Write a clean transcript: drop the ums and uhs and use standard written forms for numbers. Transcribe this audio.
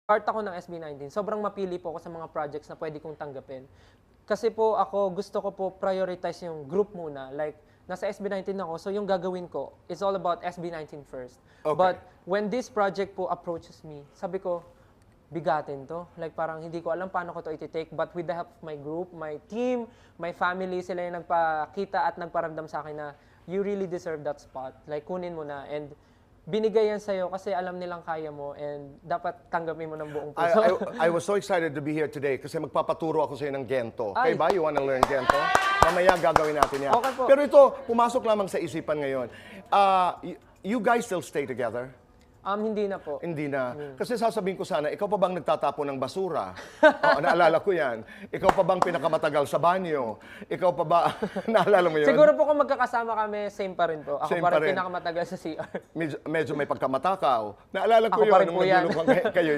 part ako ng SB19, sobrang mapili po ako sa mga projects na pwede kong tanggapin. Kasi po ako, gusto ko po prioritize yung group muna. Like, nasa SB19 ako, so yung gagawin ko is all about SB19 first. Okay. But when this project po approaches me, sabi ko, bigatin to. Like parang hindi ko alam paano ko to iti-take. But with the help of my group, my team, my family, sila yung nagpakita at nagparamdam sa akin na you really deserve that spot. Like kunin mo na. And binigay yan sa'yo kasi alam nilang kaya mo and dapat tanggapin mo ng buong puso. I was so excited to be here today kasi magpapaturo ako sa'yo ng Gento. Ay. Okay ba? You wanna learn Gento? Mamaya gagawin natin yan. Okay po. Pero ito, pumasok lamang sa isipan ngayon. You guys still stay together? Hindi na po. Hindi na. Kasi sasabihin ko sana, ikaw pa bang nagtatapon ng basura? Oo, naalala ko yan. Ikaw pa bang pinakamatagal sa banyo? Ikaw pa ba, naalala mo yun? Siguro po kung magkakasama kami, same pa rin po. Ako Same pa pa rin rin. pinakamatagal sa CR. Medyo may pagkamatakaw. Naalala ko Ako yun, pa rin nung po yan. naglulukang kayo yun.